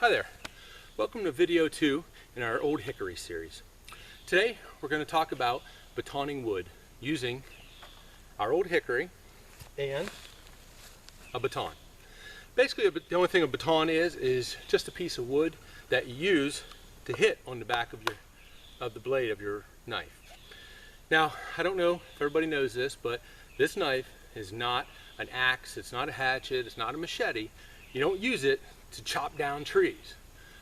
Hi there. Welcome to video 2 in our Old Hickory series. Today we're going to talk about batoning wood using our Old Hickory and a baton. Basically, the only thing a baton is just a piece of wood that you use to hit on the back of the blade of your knife. Now, I don't know if everybody knows this, but this knife is not an axe, it's not a hatchet, it's not a machete. You don't use it to chop down trees.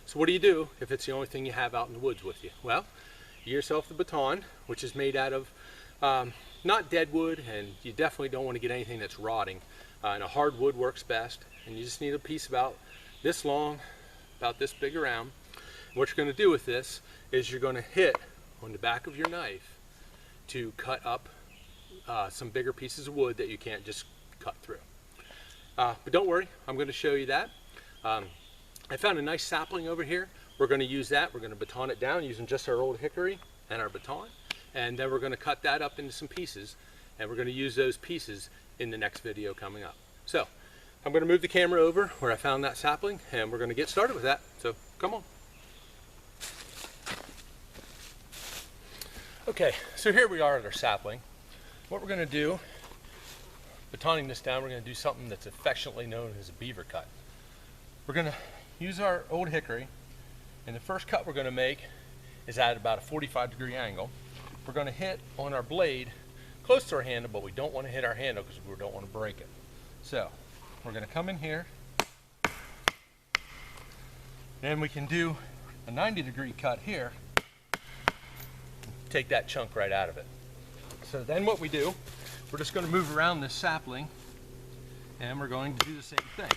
So what do you do if it's the only thing you have out in the woods with you? Well, you get yourself the baton, which is made out of not dead wood, and you definitely don't want to get anything that's rotting. And a hard wood works best, and you just need a piece about this long, about this big around. And what you're going to do with this is you're going to hit on the back of your knife to cut up some bigger pieces of wood that you can't just cut through. But don't worry, I'm going to show you that. I found a nice sapling over here. We're going to use that. We're going to baton it down using just our Old Hickory and our baton. And then we're going to cut that up into some pieces. And we're going to use those pieces in the next video coming up. So I'm going to move the camera over where I found that sapling, and we're going to get started with that. So come on. Okay, so here we are at our sapling. What we're going to do, batoning this down, we're going to do something that's affectionately known as a beaver cut. We're going to use our Old Hickory, and the first cut we're going to make is at about a 45-degree angle. We're going to hit on our blade close to our handle, but we don't want to hit our handle because we don't want to break it. So we're going to come in here, then we can do a 90-degree cut here, take that chunk right out of it. So then what we do, we're just going to move around this sapling, and we're going to do the same thing.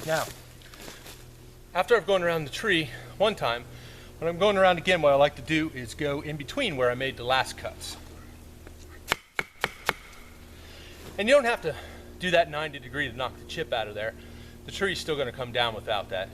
Now, after I've gone around the tree one time, when I'm going around again, what I like to do is go in between where I made the last cuts. And you don't have to do that 90-degree to knock the chip out of there. The tree's still going to come down without that.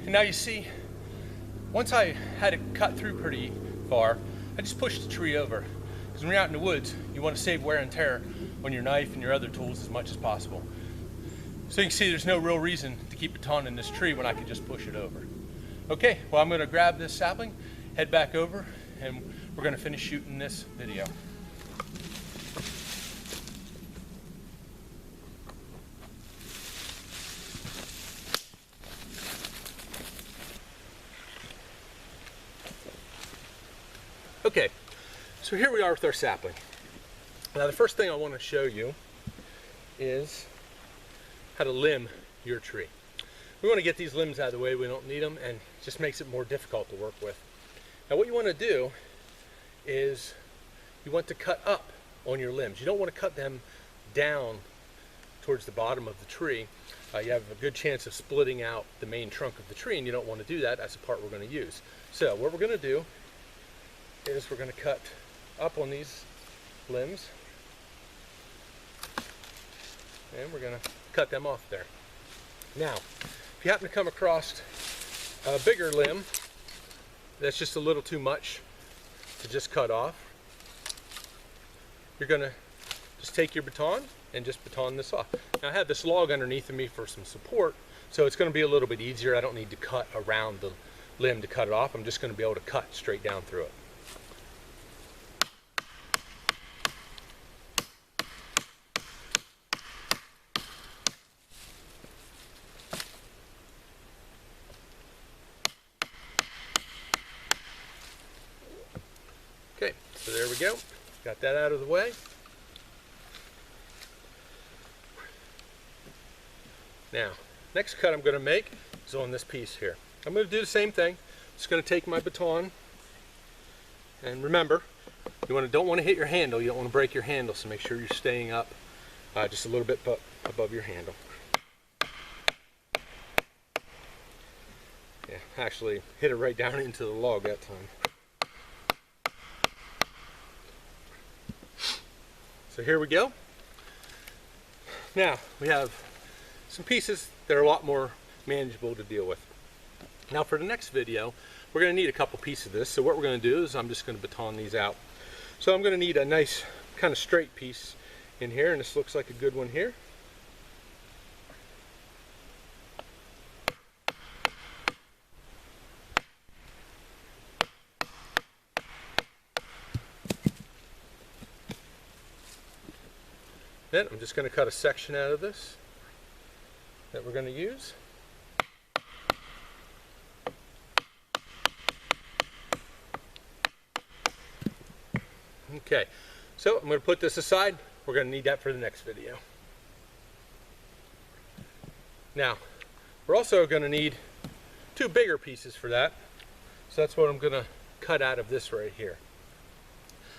And now you see, once I had it cut through pretty far, I just pushed the tree over. Because when you're out in the woods, you want to save wear and tear on your knife and your other tools as much as possible. So you can see there's no real reason to keep batoning this tree when I can just push it over. Okay, well I'm going to grab this sapling, head back over, and we're going to finish shooting this video. Okay, so here we are with our sapling. Now the first thing I want to show you is how to limb your tree. We want to get these limbs out of the way, we don't need them, and it just makes it more difficult to work with. Now what you want to do is you want to cut up on your limbs. You don't want to cut them down towards the bottom of the tree. You have a good chance of splitting out the main trunk of the tree, and you don't want to do that. That's the part we're going to use. So what we're going to do is we're going to cut up on these limbs, and we're going to cut them off there. Now, if you happen to come across a bigger limb that's just a little too much to just cut off, you're going to just take your baton and just baton this off. Now I have this log underneath of me for some support, so it's going to be a little bit easier. I don't need to cut around the limb to cut it off. I'm just going to be able to cut straight down through it. Okay, so there we go. Got that out of the way. Now, next cut I'm going to make is on this piece here. I'm going to do the same thing. Just going to take my baton And remember, you don't want to hit your handle. You don't want to break your handle, so make sure you're staying up just a little bit above your handle. Yeah, actually hit it right down into the log that time. So here we go. Now we have some pieces that are a lot more manageable to deal with. Now for the next video, we're going to need a couple pieces of this. So what we're going to do is I'm just going to baton these out. So I'm going to need a nice kind of straight piece in here, and this looks like a good one here. Then I'm just going to cut a section out of this that we're going to use. Okay, so I'm going to put this aside. We're going to need that for the next video. Now, we're also going to need two bigger pieces for that. So that's what I'm going to cut out of this right here.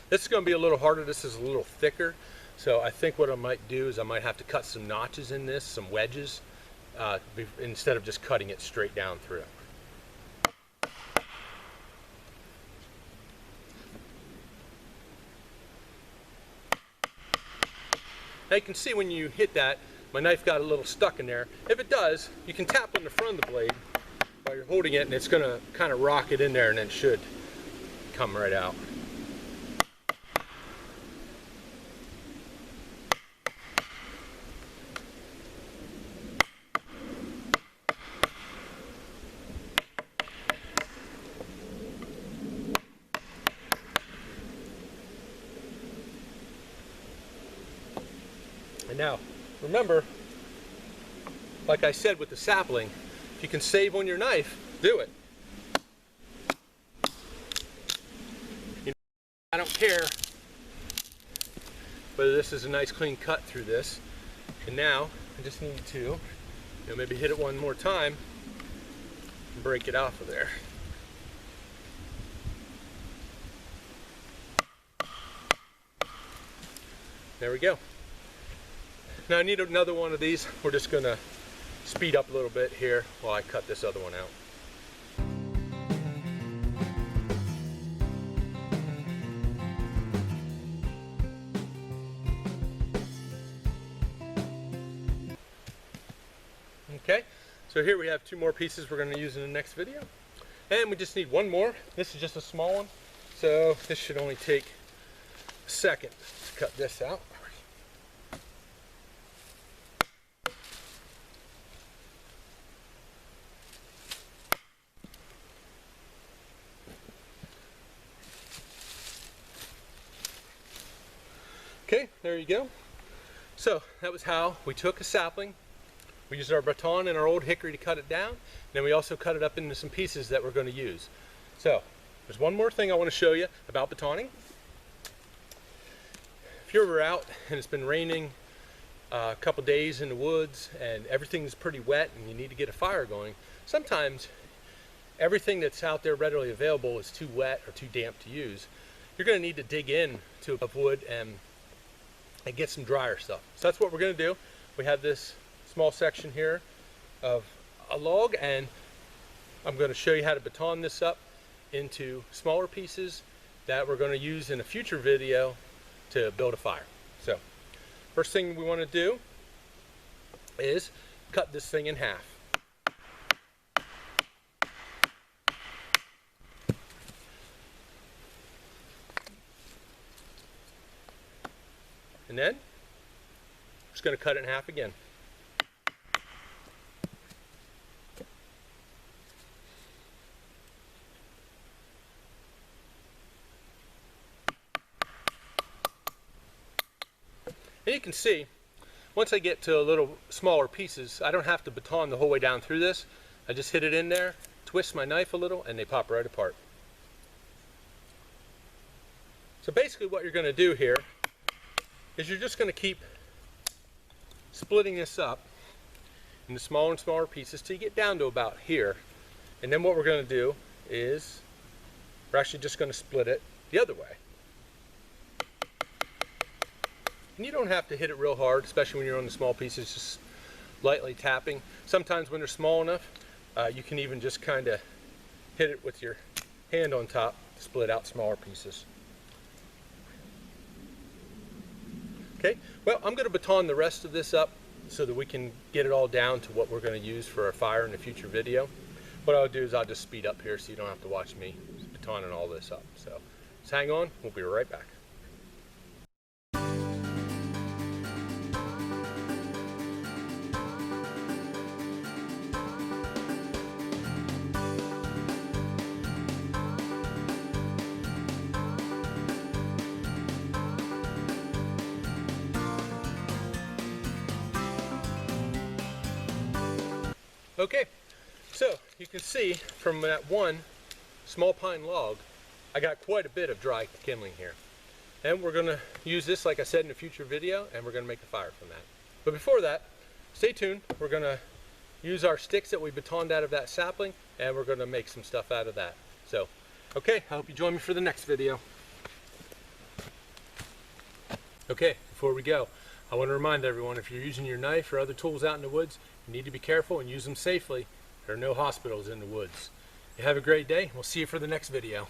This is going to be a little harder. This is a little thicker. So I think what I might do is I might have to cut some notches in this, some wedges, instead of just cutting it straight down through. Now you can see when you hit that, my knife got a little stuck in there. If it does, you can tap on the front of the blade while you're holding it, and it's going to kind of rock it in there, and then it should come right out. And now, remember, like I said with the sapling, if you can save on your knife, do it. You know, I don't care whether this is a nice clean cut through this. And now, I just need to maybe hit it one more time and break it off of there. There we go. Now I need another one of these. We're just going to speed up a little bit here while I cut this other one out. Okay, so here we have two more pieces we're going to use in the next video. And we just need one more. This is just a small one, so this should only take a second to cut this out. Okay, there you go. So that was how we took a sapling. We used our baton and our old hickory to cut it down. Then we also cut it up into some pieces that we're going to use. So there's one more thing I want to show you about batoning. If you're ever out and it's been raining a couple days in the woods and everything's pretty wet and you need to get a fire going, sometimes everything that's out there readily available is too wet or too damp to use. You're going to need to dig in to a wood and get some drier stuff. So that's what we're going to do. We have this small section here of a log, and I'm going to show you how to baton this up into smaller pieces that we're going to use in a future video to build a fire. So first thing we want to do is cut this thing in half. And then I'm just going to cut it in half again. And you can see, once I get to a little smaller pieces, I don't have to baton the whole way down through this. I just hit it in there, twist my knife a little, and they pop right apart. So basically what you're going to do here is you're just going to keep splitting this up into smaller and smaller pieces till you get down to about here. And then what we're going to do is we're actually just going to split it the other way. And you don't have to hit it real hard, especially when you're on the small pieces, just lightly tapping. Sometimes when they're small enough, you can even just kind of hit it with your hand on top to split out smaller pieces. Okay, well, I'm going to baton the rest of this up so that we can get it all down to what we're going to use for our fire in a future video. What I'll do is I'll just speed up here so you don't have to watch me batoning all this up. So just hang on, we'll be right back. Okay, so you can see from that one small pine log, I got quite a bit of dry kindling here. And we're going to use this, like I said, in a future video, and we're going to make a fire from that. But before that, stay tuned. We're going to use our sticks that we batoned out of that sapling, and we're going to make some stuff out of that. So, okay, I hope you join me for the next video. Okay, before we go, I want to remind everyone, if you're using your knife or other tools out in the woods, you need to be careful and use them safely. There are no hospitals in the woods. You have a great day. We'll see you for the next video.